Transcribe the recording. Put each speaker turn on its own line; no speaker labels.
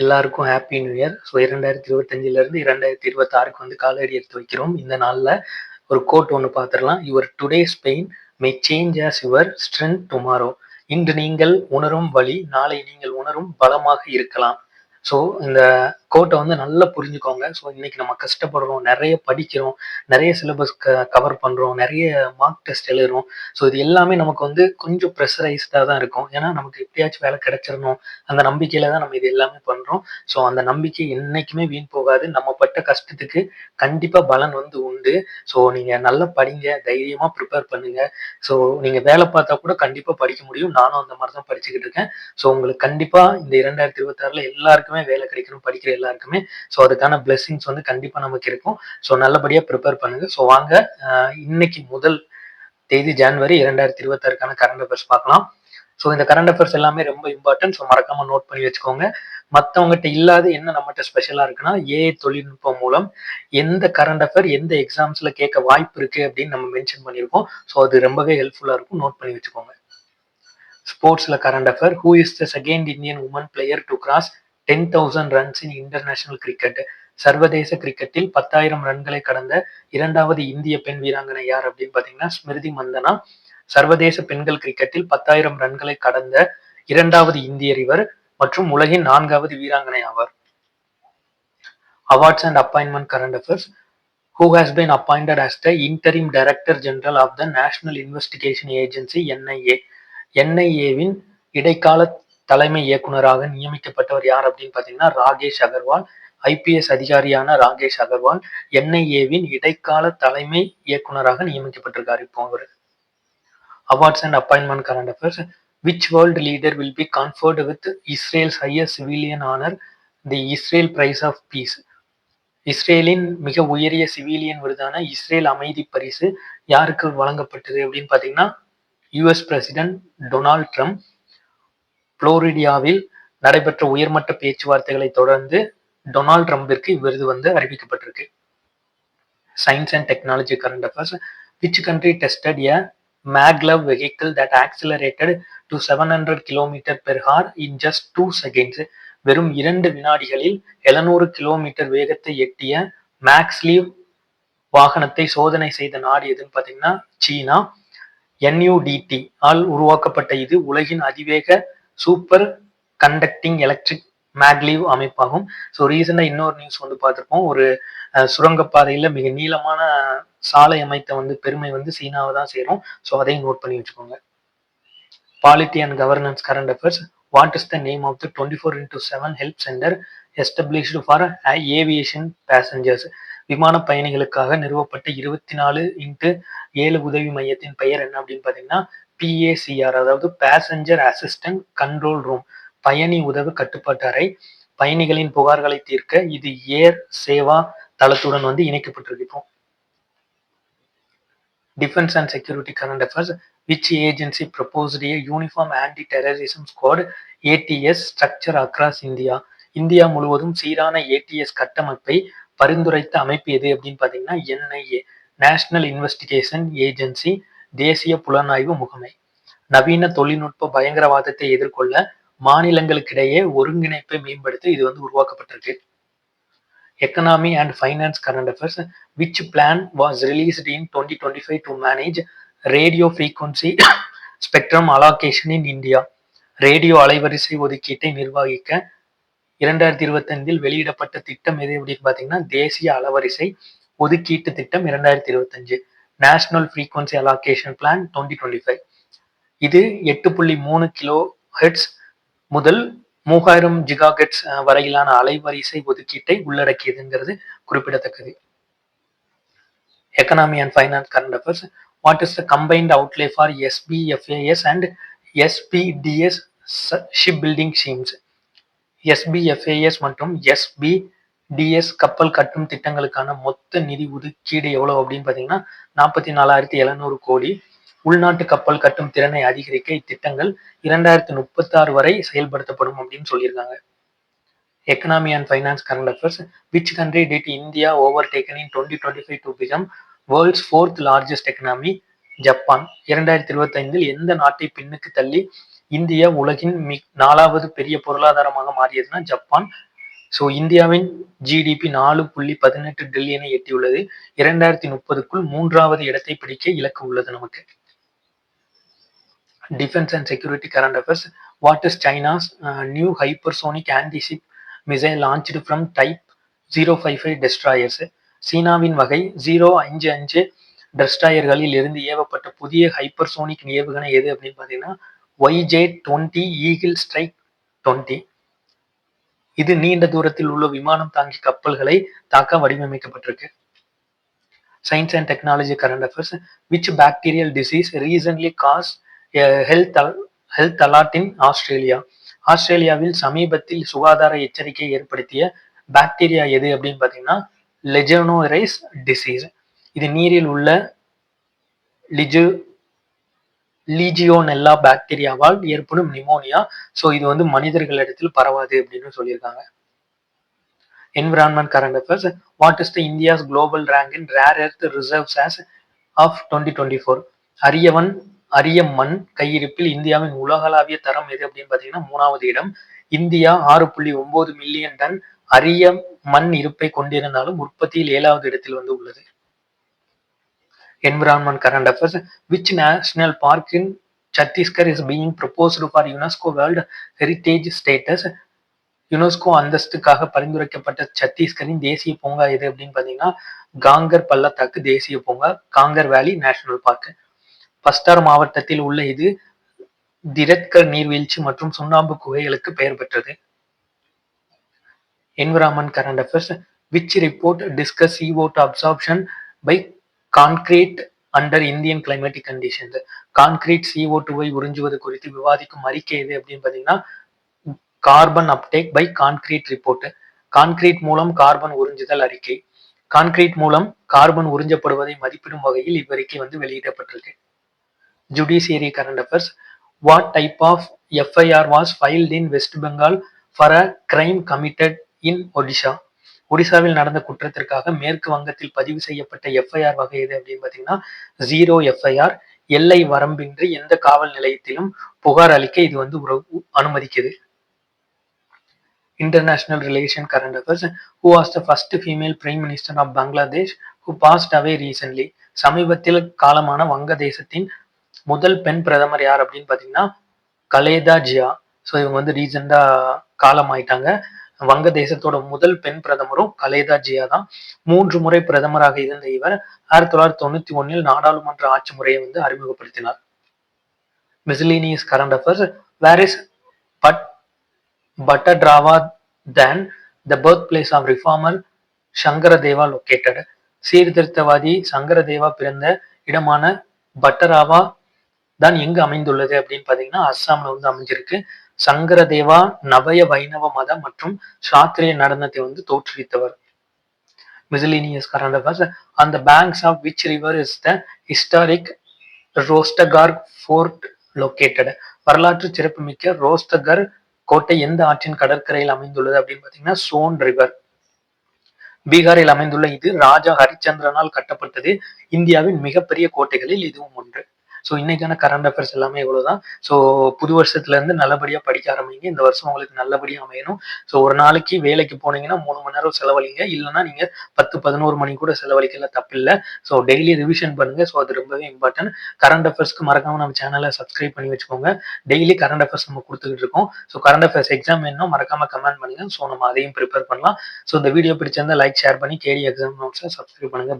எல்லாருக்கும் happy new year. So 2025லேருந்து 2026க்கு வந்து காலடி எடுத்து வைக்கிறோம். இந்த நாளில் ஒரு கோட் ஒன்று பார்த்துடலாம். Your today's pain May change as your strength tomorrow. இன்று நீங்கள் உணரும் வழி நாளை நீங்கள் உணரும் பலமாக இருக்கலாம். ஸோ இந்த கோட்டை வந்து நல்லா புரிஞ்சுக்கோங்க. ஸோ இன்னைக்கு நம்ம கஷ்டப்படுறோம், நிறைய படிக்கிறோம், நிறைய சிலபஸ் கவர் பண்ணுறோம், நிறைய மார்க் டெஸ்ட் எழுதுறோம். ஸோ இது எல்லாமே நமக்கு வந்து கொஞ்சம் ப்ரெஷரைஸ்டாக தான் இருக்கும். ஏன்னா நமக்கு எப்படியாச்சும் வேலை கிடைச்சிடணும் அந்த நம்பிக்கையில தான் நம்ம இது எல்லாமே பண்ணுறோம். ஸோ அந்த நம்பிக்கை என்னைக்குமே வீண் போகாது. நம்ம பட்ட கஷ்டத்துக்கு கண்டிப்பாக பலன் வந்து உண்டு. ஸோ நீங்கள் நல்லா படிங்க, தைரியமாக ப்ரிப்பேர் பண்ணுங்க. ஸோ நீங்கள் வேலை பார்த்தா கூட கண்டிப்பாக படிக்க முடியும். நானும் அந்த மாதிரி தான் படிச்சுக்கிட்டு இருக்கேன். ஸோ உங்களுக்கு கண்டிப்பாக இந்த 2026ல் எல்லாருக்குமே வேலை கிடைக்கணும், படிக்கிற எல்லாருக்குமே. ஸோ அதுக்கான பிளெஸிங்ஸ் வந்து கண்டிப்பாக நமக்கு இருக்கும். ஸோ நல்லபடியாக ப்ரிப்பேர் பண்ணுங்க. ஸோ வாங்க இன்னைக்கு முதல் தேதி ஜனவரி 2026க்கான கரண்ட் அஃபேர்ஸ் பார்க்கலாம். ஸோ இந்த கரண்ட் அஃபேர்ஸ் எல்லாமே ரொம்ப இம்பார்ட்டன்ட். ஸோ மறக்காம நோட் பண்ணி வச்சுக்கோங்க. மற்றவங்ககிட்ட இல்லாத என்ன நம்மகிட்ட ஸ்பெஷலாக இருக்குன்னா, ஏஐ தொழில்நுட்பம் மூலம் எந்த கரண்ட் அஃபேர் எந்த எக்ஸாம்ஸ்ல கேட்க வாய்ப்பு இருக்கு அப்படின்னு நம்ம மென்ஷன் பண்ணியிருக்கோம். ஸோ அது ரொம்பவே ஹெல்ப்ஃபுல்லாக இருக்கும். நோட் பண்ணி வச்சுக்கோங்க. ஸ்போர்ட்ஸ்ல current affair. Who is the second Indian woman player to cross 10,000 runs in international cricket? சர்வதேச கிரிக்கெட்டில் 10,000 ரன்களை கடந்த இரண்டாவது இந்திய பெண் வீராங்கனை யார் அப்படின்னு பார்த்தீங்கன்னா ஸ்மிருதி மந்தனா. சர்வதேச பெண்கள் கிரிக்கெட்டில் 10,000 ரன்களை கடந்த இரண்டாவது இந்தியர் இவர் மற்றும் உலகின் 4வது வீராங்கனை ஆவார். Awards and appointment current affairs. Who has been appointed as the interim director general of the National Investigation Agency NIA? NIA-வின் இடைக்கால தலைமை இயக்குனராக நியமிக்கப்பட்டவர் யார் அப்படின்னு பார்த்தீங்கன்னா ராகேஷ் அகர்வால். ஐபிஎஸ் அதிகாரியான ராகேஷ் அகர்வால் NIA-வின் இடைக்கால தலைமை இயக்குனராக நியமிக்கப்பட்டிருக்காரு இப்போ அவர். Awards and appointment current affairs. Which world leader will be conferred with Israel's highest civilian honor, the Israel Prize of Peace? இஸ்ரேலின் மிக உயரிய சிவிலியன் விருதான இஸ்ரேல் அமைதி பரிசு யாருக்கு வழங்கப்பட்டது அப்படின்னு பார்த்தீங்கன்னா யுஎஸ் பிரசிடென்ட் டொனால்ட் ட்ரம்ப். புளோரிடாவில் நடைபெற்ற உயர்மட்ட பேச்சுவார்த்தைகளை தொடர்ந்து டொனால்ட் ட்ரம்பிற்கு இவ்விருது வந்து அறிவிக்கப்பட்டிருக்கு. Science and technology current affairs. Which country tested a maglev vehicle that accelerated to 700 km/h in just 2 seconds? வெறும் 2 வினாடிகளில் 700 கிலோமீட்டர் வேகத்தை எட்டிய மேக்ஸ்லீவ் வாகனத்தை சோதனை செய்த நாடு எதுன்னு பார்த்தீங்கன்னா சீனா. NUDT ஆல் உருவாக்கப்பட்ட இது உலகின் அதிவேக சூப்பர் கண்டக்டிங் எலக்ட்ரிக் மேக்லீவ் அமைப்பாகும். ஸோ ரீசெண்டாக இன்னொரு நியூஸ் வந்து பார்த்துருப்போம். ஒரு சுரங்கப்பாதையில் மிக நீளமான சாலை அமைத்த வந்து பெருமை வந்து சீனாவை தான் சேரும். ஸோ அதையும் நோட் பண்ணி வச்சுக்கோங்க. Polity and governance current affairs. What is the name of the 24x7 help center established for aviation passengers? விமான பயணிகளுக்காக நிறுவப்பட்ட 24x7 உதவி மையத்தின் பெயர் என்ன அப்படின்னு பார்த்தீங்கன்னா PACR, அதாவது பேசஞ்சர் அசிஸ்டன்ட் கண்ட்ரோல் ரூம், பயணி உதவு கட்டுப்பாட்டு அறை. பயணிகளின் புகார்களை தீர்க்க இது ஏர் சேவா தளத்துடன் வந்து இணைக்கப்பட்டிருக்கு. Defense and security current affairs. Which agency proposed a uniform anti-terrorism squad ATS structure across India? India முழுவதும் சீரான ATS கட்டமைப்பை பரிந்துரைத்த அமைப்பு எது அப்படின்னு பார்த்தீங்கன்னா NIA, நேஷனல் இன்வெஸ்டிகேஷன் ஏஜென்சி, தேசிய புலனாய்வு முகமை. நவீன தொழில்நுட்ப பயங்கரவாதத்தை எதிர்கொள்ள மாநிலங்களுக்கிடையே ஒருங்கிணைப்பை மேம்படுத்த இது வந்து உருவாக்கப்பட்டிருக்கு. Economy and finance current affairs. Which plan was released in 2025 to manage radio frequency spectrum allocation in India? Radio அலைவரிசை ஒதுக்கீட்டை நிர்வகிக்க 2025 வெளியிடப்பட்ட திட்டம் எது அப்படின்னு பார்த்தீங்கன்னா தேசிய அலைவரிசை ஒதுக்கீட்டு திட்டம் 2025, நேஷனல் ஃப்ரீக்வன்சி அலோகேஷன் பிளான் 2025. இது 8.3 கிலோ ஹெர்ட்ஸ் முதல் 3000 ஜிகாஹெர்ட்ஸ் வரையிலான அலைவரிசை ஒதுக்கீட்டை உள்ளடக்கியதுங்கிறது குறிப்பிடத்தக்கது. Economy and finance current affairs. What is the combined outlay for SBFAS and SBDS ship building schemes? SBFAS மற்றும் SBDS கப்பல் கட்டும் திட்டங்களுக்கான மொத்த நிதி ஒதுக்கீடு எவ்வளவு அப்படின்னு பார்த்தீங்கன்னா 44,700 கோடி. உள்நாட்டு கப்பல் கட்டும் திறனை அதிகரிக்க இத்திட்டங்கள் 2036 வரை செயல்படுத்தப்படும் அப்படின்னு சொல்லியிருக்காங்க. Economy and finance current affairs. Which country did India overtaken in 2025 to become world's 4th largest economy? Japan. 2025 எந்த நாட்டை பின்னுக்கு தள்ளி இந்தியா உலகின் 4வது பெரிய பொருளாதாரமாக மாறியதுன்னா ஜப்பான். ஸோ இந்தியாவின் ஜிடிபி 4.18 டிரில்லியனை எட்டியுள்ளது. 2030க்குள் 3வது இடத்தை பிடிக்க இலக்கு உள்ளது நமக்கு. Defense and security current affairs. What is China's new hypersonic anti-ship missile launched from Type 055 destroyers? சீனாவின் வகை 055 டெஸ்ட்ராயர்களில் இருந்து ஏவப்பட்ட புதிய ஹைப்பர்சோனிக் ஏவுகணை எது அப்படின்னு பார்த்தீங்கன்னா YJ-20 ஈகிள் ஸ்ட்ரைக் 20. இது நீண்ட தூரத்தில் உள்ள விமானம் தாங்கி கப்பல்களை தாக்க வடிவமைக்கப்பட்டிருக்கு. Science and technology current affairs. Which bacterial disease recently caused health alert in Australia? ஆஸ்திரேலியாவில் சமீபத்தில் சுகாதார எச்சரிக்கை ஏற்படுத்திய பாக்டீரியா எது அப்படின்னு பார்த்தீங்கன்னா லெஜனோரைஸ் டிசீஸ். இது நீரில் உள்ள லீஜியோனெல்லா பாக்டீரியாவால் ஏற்படும் நிமோனியா. ஸோ இது வந்து மனிதர்களிடத்தில் பரவாது அப்படின்னு சொல்லியிருக்காங்க. Environment current affairs. What is the India's global rank in rare earth reserves as of 2024? அரிய மண் கையிருப்பில் இந்தியாவின் உலகளாவிய தரம் எது அப்படின்னு பார்த்தீங்கன்னா 3வது இடம். இந்தியா 6.9 மில்லியன் டன் அரிய மண் இருப்பை கொண்டிருந்தாலும் உற்பத்தியில் 7வது இடத்தில் வந்து உள்ளது. Environment current affairs. Which national park in Chhattisgarh is being proposed for UNESCO World Heritage status? UNESCO அந்தஸ்துக்காக பரிந்துரைக்கப்பட்ட சத்தீஸ்கரின் தேசிய பூங்கா எது அப்படின்னு பார்த்தீங்கன்னா காங்கர் பள்ளத்தாக்கு தேசிய பூங்கா, conquer valley national park. Bustard மாவட்டத்தில் உள்ள இது திரத்கர் நீர்வீழ்ச்சி மற்றும் சுண்ணாம்பு குகைகளுக்கு பெயர் பெற்றது. Environment current affairs. Which report discuss CO2 absorption by concrete under Indian climatic conditions? Concrete CO2வை உறிஞ்சுவது குறித்து விவாதிக்கும் அறிக்கை எது அப்படின்னு பார்த்தீங்கன்னா carbon uptake by concrete report. Concrete மூலம் கார்பன் உறிஞ்சுதல் அறிக்கை. கான்கிரீட் மூலம் கார்பன் உறிஞ்சப்படுவதை மதிப்பிடும் வகையில் இவ்வறிக்கை வந்து வெளியிடப்பட்டிருக்கு. Judiciary current affairs. What type of FIR was filed in West Bengal for a crime committed in Odisha? ஒடிசாவில் நடந்த குற்றத்திற்காக மேற்கு வங்கத்தில் பதிவு செய்யப்பட்ட FIR வகை எது அப்படின்னு பார்த்தீங்கன்னா 0 FIR. எல்லை வரம்பின்றி எந்த காவல் நிலையத்திலும் புகார் அளிக்க இது வந்து அனுமதிக்குது. International relation current affairs. Who was the first female prime minister of Bangladesh who passed away recently? சமீபத்தில் காலமான வங்கதேசத்தின் முதல் பெண் பிரதமர் யார் அப்படின்னு பார்த்தீங்கன்னா கலேதா ஜியா. ஸோ இவங்க வந்து ரீசெண்டா காலம் ஆயிட்டாங்க. வங்கதேசத்தோட முதல் பெண் பிரதமரும் கலேதா ஜியா தான். 3 முறை பிரதமராக இருந்த இவர் 1991 நாடாளுமன்ற ஆட்சி முறையை வந்து அறிமுகப்படுத்தினார். Miscellaneous current affairs. Where is Bhattadrava than the birthplace of reformer Shankaradeva located? சீர்திருத்தவாதி சங்கரதேவா பிறந்த இடமான பட்டராவா தான் எங்கு அமைந்துள்ளது அப்படின்னு பார்த்தீங்கன்னா அஸ்ஸாம்ல வந்து அமைஞ்சிருக்கு. சங்கரதேவா நவய வைணவ மதம் மற்றும் சாஸ்திரிய நடனத்தை வந்து தோற்றுவித்தவர். Miscellaneous current affairs. On the banks of which river is the historic ரோஸ்டகார் fort located? வரலாற்று சிறப்புமிக்க ரோஸ்டகர் கோட்டை எந்த ஆற்றின் கடற்கரையில் அமைந்துள்ளது அப்படின்னு பார்த்தீங்கன்னா சோன் ரிவர். பீகாரில் அமைந்துள்ள இது ராஜா ஹரிச்சந்திரனால் கட்டப்பட்டது. இந்தியாவின் மிகப்பெரிய கோட்டைகளில் இதுவும் ஒன்று. ஸோ இன்னைக்கான கரண்ட் அஃபேர்ஸ் எல்லாமே இவ்வளவுதான். ஸோ புது வருஷத்துல இருந்து நல்லபடியா படிக்க ஆரம்பிங்க. இந்த வருஷம் உங்களுக்கு நல்லபடியா அமையணும். ஸோ ஒரு நாளைக்கு வேலைக்கு போனீங்கன்னா 3 மணி நேரம் செலவழிங்க. இல்லைன்னா நீங்க 10-11 மணி கூட செலவழிக்கல தப்பில்லை. ஸோ டெய்லி ரிவிஷன் பண்ணுங்க. ஸோ அது ரொம்பவே இம்பார்ட்டன்ட். கரண்ட் அஃபேர்ஸ்க்கு மறக்காம நம்ம சேனலை சப்ஸ்கிரைப் பண்ணி வச்சுக்கோங்க. டெய்லி கரண்ட் அஃபேர்ஸ் நம்ம கொடுத்துக்கிட்டு இருக்கோம். ஸோ கரண்ட் அஃபேர்ஸ் எக்ஸாம் வேணும் மறக்காம கமெண்ட் பண்ணுங்க. ஸோ நம்ம அதையும் ப்ரிப்பேர் பண்ணலாம். ஸோ இந்த வீடியோ பிடிச்சிருந்தா லைக் ஷேர் பண்ணி கேடி எக்ஸாம் நோட்ஸை சப்ஸ்கிரைப் பண்ணுங்க.